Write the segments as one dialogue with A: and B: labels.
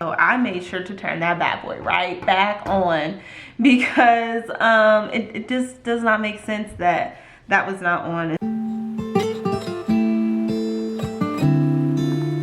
A: So I made sure to turn that bad boy right back on because it just does not make sense that that was not on.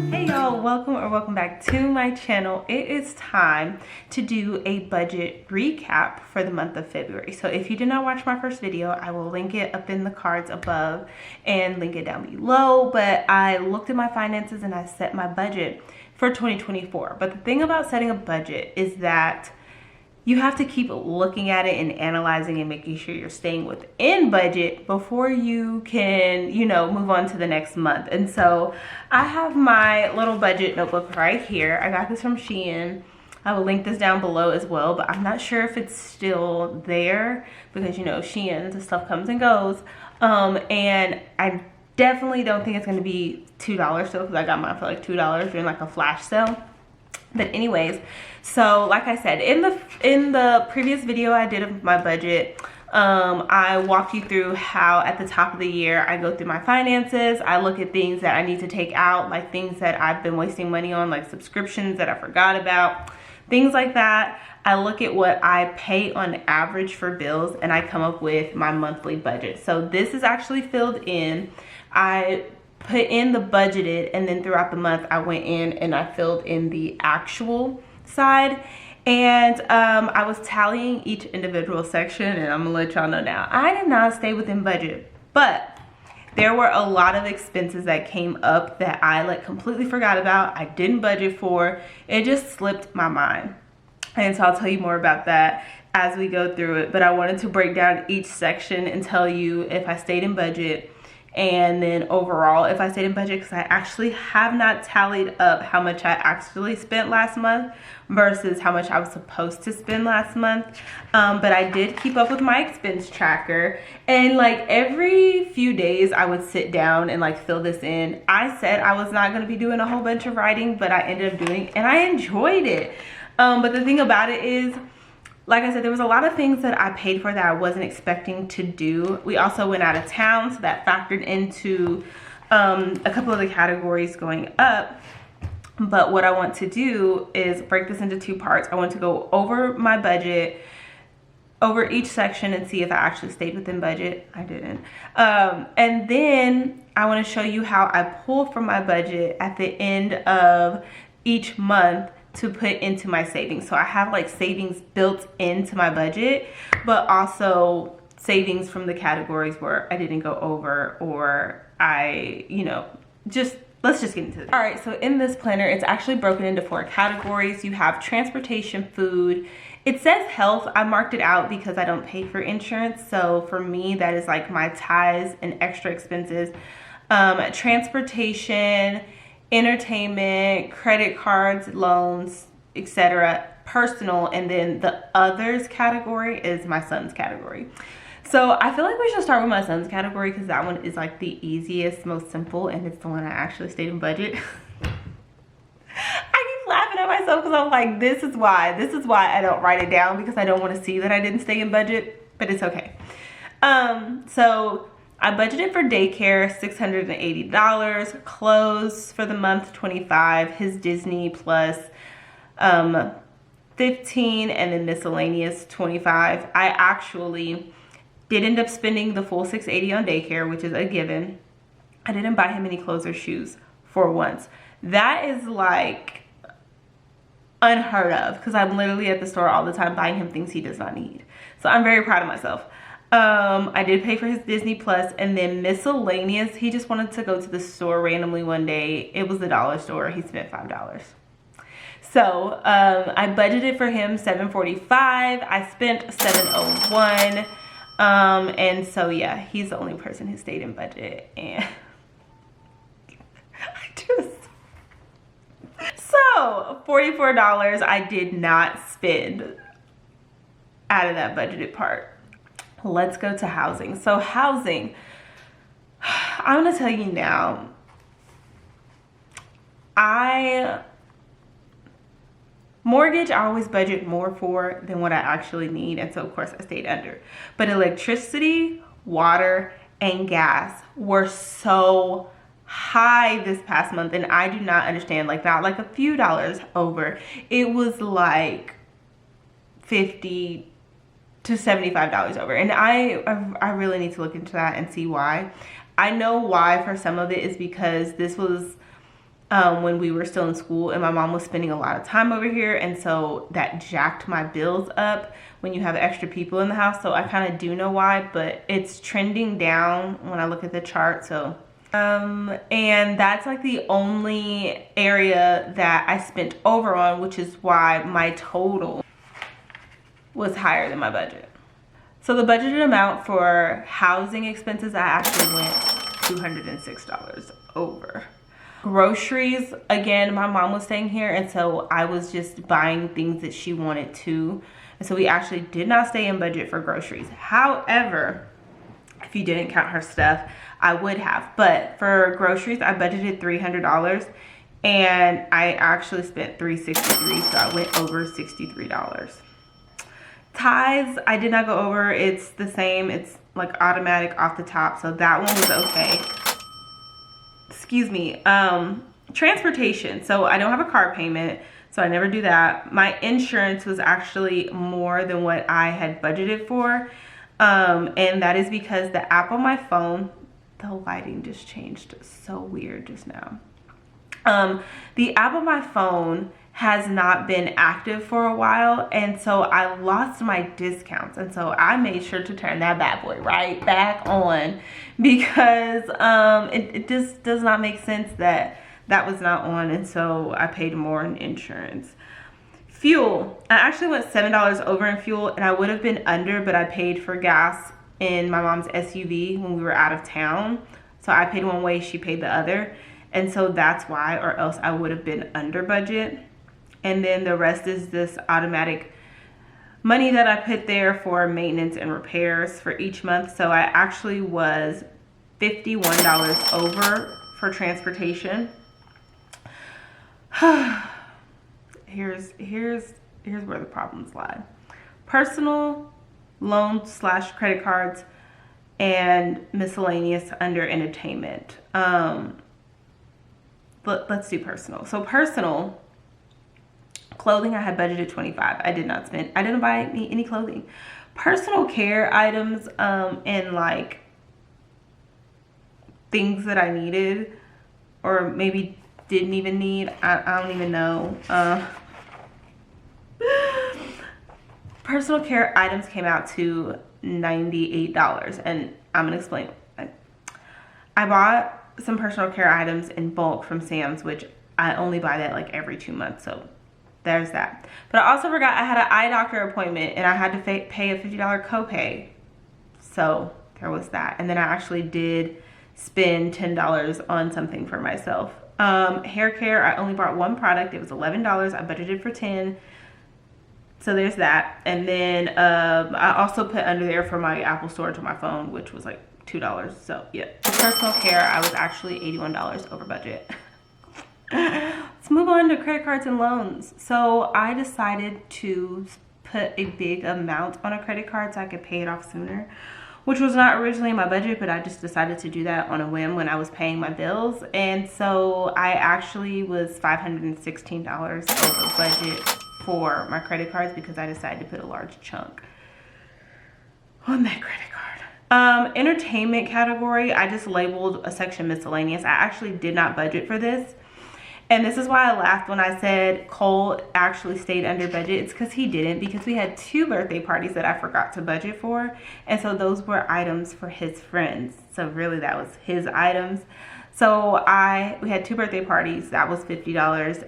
A: Hey y'all, welcome back to my channel. It is time to do a budget recap for the month of February. So if you did not watch my first video, I will link it up in the cards above and link it down below. But I looked at my finances and I set my budget for 2024. But the thing about setting a budget is that you have to keep looking at it and analyzing and making sure you're staying within budget before you can, move on to the next month. And so I have my little budget notebook right here. I got this from Shein. I will link this down below as well, but I'm not sure if it's still there because, Shein, the stuff comes and goes. And I definitely don't think it's going to be $2 still because I got mine for like $2 during like a flash sale. But anyways, so like I said, in the previous video I did of my budget, I walked you through how at the top of the year I go through my finances. I look at things that I need to take out, like things that I've been wasting money on, like subscriptions that I forgot about, things like that. I look at what I pay on average for bills and I come up with my monthly budget. So this is actually filled in. I put in the budgeted, and then throughout the month I went in and I filled in the actual side. And I was tallying each individual section, and I'm gonna let y'all know now, I did not stay within budget, but there were a lot of expenses that came up that I completely forgot about. I didn't budget for. It just slipped my mind. And so I'll tell you more about that as we go through it. But I wanted to break down each section and tell you if I stayed in budget, and then overall if I stayed in budget, because I actually have not tallied up how much I actually spent last month versus how much I was supposed to spend last month. But I did keep up with my expense tracker, and every few days I would sit down and fill this in. I said I was not going to be doing a whole bunch of writing, but I ended up doing, and I enjoyed it. But the thing about it is, like I said, there was a lot of things that I paid for that I wasn't expecting to do. We also went out of town, so that factored into a couple of the categories going up. But what I want to do is break this into two parts. I want to go over my budget, over each section, and see if I actually stayed within budget. I didn't. And then I want to show you how I pull from my budget at the end of each month to put into my savings. So I have savings built into my budget, but also savings from the categories where I didn't go over, or I, let's just get into it. All right, so in this planner, it's actually broken into 4 categories. You have transportation, food. It says health. I marked it out because I don't pay for insurance. So for me, that is my tithes and extra expenses. Transportation, entertainment, credit cards, loans, etc., personal, and then the others category is my son's category. So I feel like we should start with my son's category because that one is the easiest, most simple, and it's the one I actually stayed in budget. I keep laughing at myself because I'm like, this is why I don't write it down, because I don't want to see that I didn't stay in budget, but it's okay. So I budgeted for daycare, $680, clothes for the month, $25, his Disney plus $15, and then miscellaneous $25. I actually did end up spending the full $680 on daycare, which is a given. I didn't buy him any clothes or shoes for once. That is unheard of, because I'm literally at the store all the time buying him things he does not need. So I'm very proud of myself. I did pay for his Disney Plus, and then miscellaneous, he just wanted to go to the store randomly one day. It was the dollar store. He spent $5. So I budgeted for him $745. I spent $701. And so yeah, he's the only person who stayed in budget, and so $44 I did not spend out of that budgeted part. Let's go to housing. So housing, I'm gonna tell you now, mortgage I always budget more for than what I actually need, and so of course I stayed under. But electricity, water, and gas were so high this past month, and I do not understand. Like, not like a few dollars over. It was like $50 to $75 over, and I really need to look into that and see why. I know why for some of it is because this was when we were still in school and my mom was spending a lot of time over here, and so that jacked my bills up when you have extra people in the house. So I kind of do know why, but it's trending down when I look at the chart. So and that's like the only area that I spent over on, which is why my total was higher than my budget. So the budgeted amount for housing expenses, I actually went $206 over. Groceries, again, my mom was staying here, and so I was just buying things that she wanted to. And so we actually did not stay in budget for groceries. However, if you didn't count her stuff, I would have. But for groceries, I budgeted $300, and I actually spent $363, so I went over $63. Tithes, I did not go over. It's the same. It's like automatic off the top, so that one was okay. Excuse me. Transportation. So I don't have a car payment, so I never do that. My insurance was actually more than what I had budgeted for, and that is because the app on my phone, the lighting just changed so weird just now. The app on my phone has not been active for a while, and so I lost my discounts, and so I made sure to turn that bad boy right back on, because it just does not make sense that that was not on, and so I paid more in insurance. Fuel, I actually went $7 over in fuel, and I would have been under, but I paid for gas in my mom's SUV when we were out of town. So I paid one way, she paid the other, and so that's why, or else I would have been under budget. And then the rest is this automatic money that I put there for maintenance and repairs for each month. So I actually was $51 over for transportation. Here's where the problems lie. Personal loans / credit cards and miscellaneous under entertainment. Let's do personal. So personal, clothing, I had budgeted $25. I did not spend. I didn't buy any clothing. Personal care items and like things that I needed or maybe didn't even need. I don't even know. Personal care items came out to $98, and I'm gonna explain. I bought some personal care items in bulk from Sam's, which I only buy that like every 2 months, so there's that. But I also forgot I had an eye doctor appointment, and I had to pay a $50 copay, so there was that. And then I actually did spend $10 on something for myself. Hair care, I only bought one product. It was $11. I budgeted for $10. So there's that. And then I also put under there for my Apple storage on my phone, which was like $2. So yeah, for personal care, I was actually $81 over budget. Let's move on to credit cards and loans. So I decided to put a big amount on a credit card so I could pay it off sooner, which was not originally in my budget, but I just decided to do that on a whim when I was paying my bills. And so I actually was $516 over budget for my credit cards because I decided to put a large chunk on that credit card. Entertainment category, I just labeled a section miscellaneous. I actually did not budget for this. And this is why I laughed when I said Cole actually stayed under budget. It's because he didn't, because we had 2 birthday parties that I forgot to budget for. And so those were items for his friends. So really that was his items. So we had 2 birthday parties. That was $50.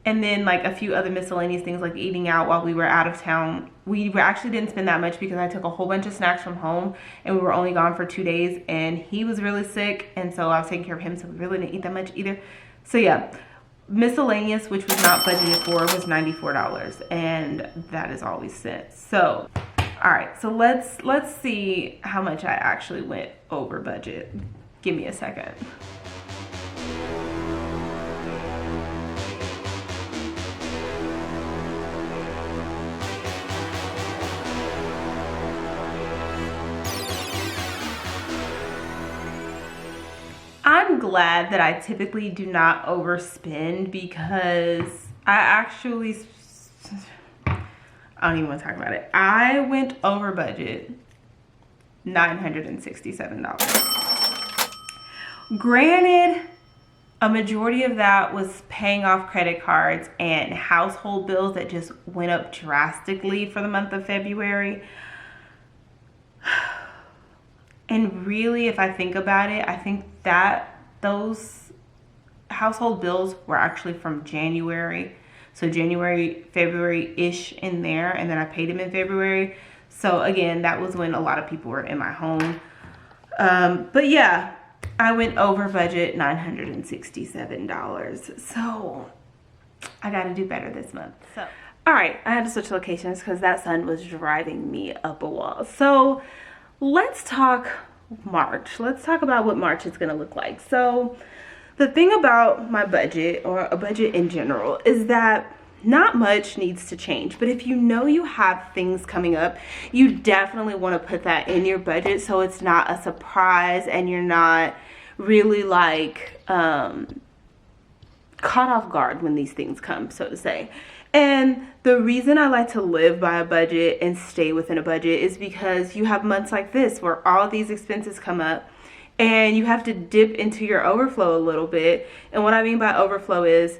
A: And then like a few other miscellaneous things like eating out while we were out of town. We actually didn't spend that much because I took a whole bunch of snacks from home and we were only gone for 2 days, and he was really sick, and so I was taking care of him, so we really didn't eat that much either. So yeah, miscellaneous, which was not budgeted for, was $94, and that is all we spent. So all right, so let's see how much I actually went over budget. Give me a second. I I'm glad that I typically do not overspend, because I don't even want to talk about it. I went over budget $967. Granted, a majority of that was paying off credit cards and household bills that just went up drastically for the month of February. And really, if I think about it, I think that those household bills were actually from January. So January, February-ish in there, and then I paid them in February. So again, that was when a lot of people were in my home. But yeah, I went over budget $967. So I gotta do better this month. So, all right, I had to switch locations because that sun was driving me up a wall. So let's talk March. Let's talk about what March is gonna look like. So the thing about my budget, or a budget in general, is that not much needs to change. But if you know you have things coming up, you definitely want to put that in your budget so it's not a surprise and you're not really like caught off guard when these things come, so to say. And the reason I like to live by a budget and stay within a budget is because you have months like this where all these expenses come up and you have to dip into your overflow a little bit. And what I mean by overflow is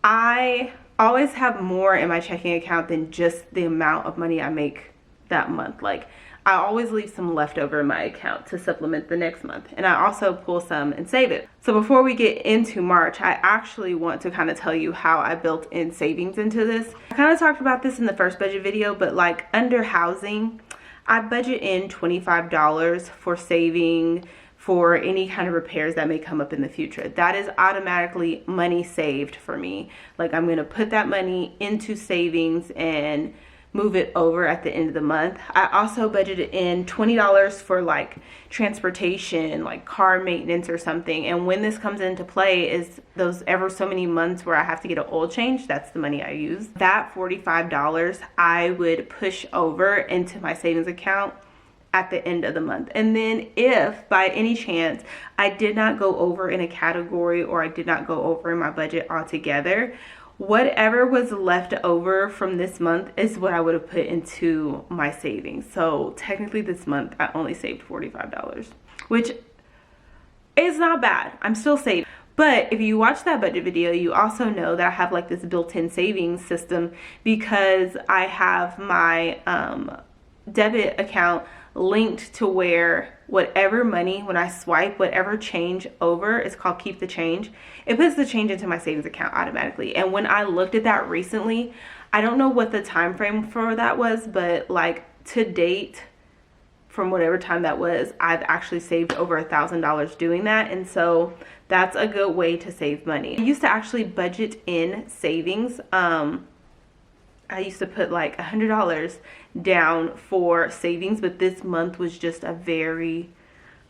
A: I always have more in my checking account than just the amount of money I make that month. Like, I always leave some leftover in my account to supplement the next month. And I also pull some and save it. So before we get into March, I actually want to kind of tell you how I built in savings into this. I kind of talked about this in the first budget video, but like under housing, I budget in $25 for saving for any kind of repairs that may come up in the future. That is automatically money saved for me. Like, I'm gonna put that money into savings and move it over at the end of the month. I also budgeted in $20 for like transportation, like car maintenance or something. And when this comes into play is those ever so many months where I have to get an oil change. That's the money I use. That $45 I would push over into my savings account at the end of the month. And then if by any chance I did not go over in a category, or I did not go over in my budget altogether, whatever was left over from this month is what I would have put into my savings. So technically this month I only saved $45, which is not bad. I'm still saving. But if you watch that budget video, you also know that I have like this built-in savings system, because I have my debit account linked to where whatever money, when I swipe whatever change over, it's called keep the change, it puts the change into my savings account automatically. And when I looked at that recently, I don't know what the time frame for that was, but like to date, from whatever time that was, I've actually saved over $1,000 doing that. And so that's a good way to save money. I used to actually budget in savings. I used to put like $100 down for savings, but this month was just a very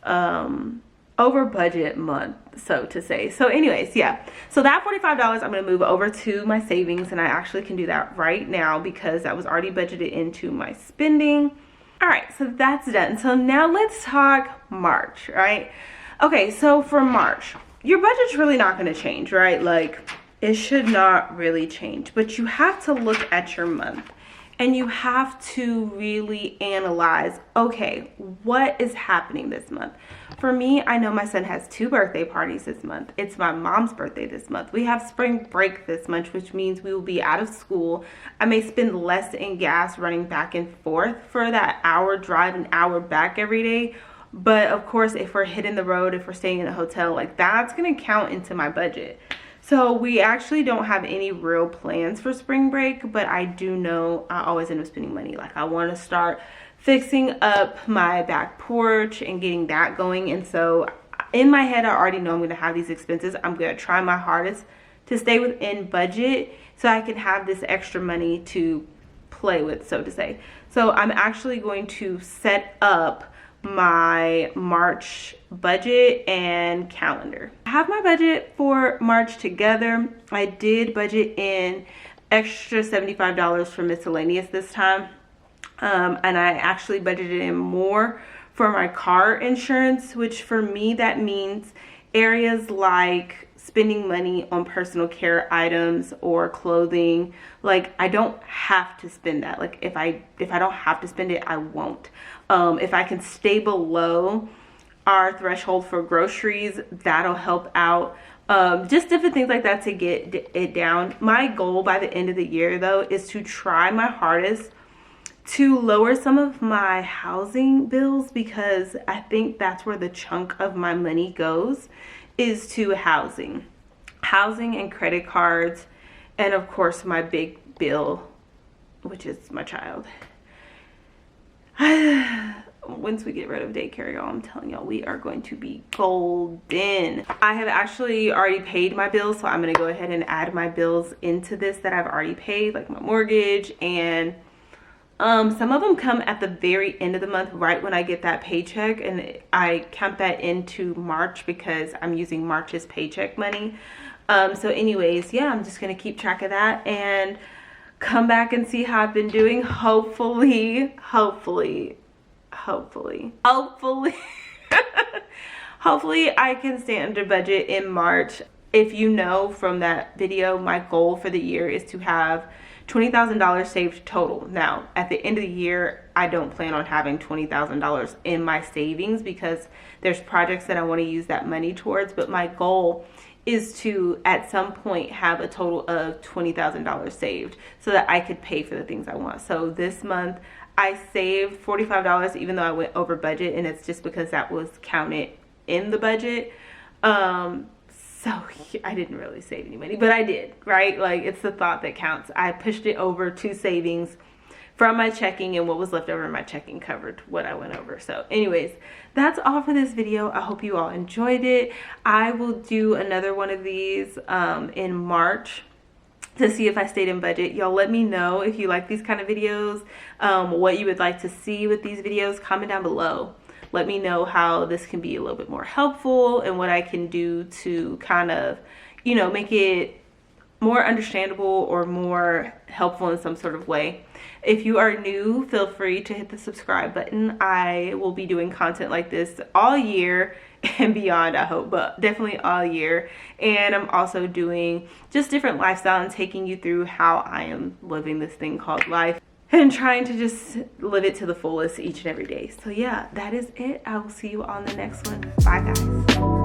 A: over budget month, so to say. So anyways, yeah, so that $45 I'm going to move over to my savings, and I actually can do that right now because that was already budgeted into my spending. All right, so that's done. So now let's talk March, right? Okay, so for March, your budget's really not going to change, right? Like, it should not really change, but you have to look at your month and you have to really analyze, okay, what is happening this month? For me, I know my son has 2 birthday parties this month. It's my mom's birthday this month. We have spring break this month, which means we will be out of school. I may spend less in gas running back and forth for that hour drive and hour back every day. But of course, if we're hitting the road, if we're staying in a hotel, like that's gonna count into my budget. So we actually don't have any real plans for spring break, but I do know I always end up spending money. Like, I want to start fixing up my back porch and getting that going. And so in my head, I already know I'm going to have these expenses. I'm going to try my hardest to stay within budget so I can have this extra money to play with, so to say. So I'm actually going to set up my March budget and calendar. I have my budget for March together. I did budget in extra $75 for miscellaneous this time, and I actually budgeted in more for my car insurance, which for me that means areas like spending money on personal care items or clothing, like I don't have to spend that. Like if I don't have to spend it, I won't. If I can stay below our threshold for groceries, that'll help out. Just different things like that to get it down. My goal by the end of the year though is to try my hardest to lower some of my housing bills, because I think that's where the chunk of my money goes, is to housing and credit cards, and of course my big bill, which is my child. Once we get rid of daycare, y'all, I'm telling y'all, we are going to be golden. I have actually already paid my bills, so I'm gonna go ahead and add my bills into this that I've already paid, like my mortgage, and some of them come at the very end of the month, right when I get that paycheck, and I count that into March because I'm using March's paycheck money. So anyways, yeah, I'm just gonna keep track of that and come back and see how I've been doing. Hopefully hopefully I can stay under budget in March. If you know from that video, my goal for the year is to have $20,000 saved total. Now, at the end of the year, I don't plan on having $20,000 in my savings because there's projects that I want to use that money towards, but my goal is to at some point have a total of $20,000 saved so that I could pay for the things I want. So this month I saved $45 even though I went over budget, and it's just because that was counted in the budget. So I didn't really save any money, but I did, right? Like, it's the thought that counts. I pushed it over to savings from my checking, and what was left over in my checking covered what I went over. So anyways, that's all for this video. I hope you all enjoyed it. I will do another one of these in March to see if I stayed in budget. Y'all let me know if you like these kind of videos, what you would like to see with these videos. Comment down below. Let me know how this can be a little bit more helpful and what I can do to kind of, you know, make it more understandable or more helpful in some sort of way. If you are new, feel free to hit the subscribe button. I will be doing content like this all year and beyond, I hope, but definitely all year. And I'm also doing just different lifestyle and taking you through how I am living this thing called life and trying to just live it to the fullest each and every day. So yeah, that is it. I will see you on the next one. Bye guys.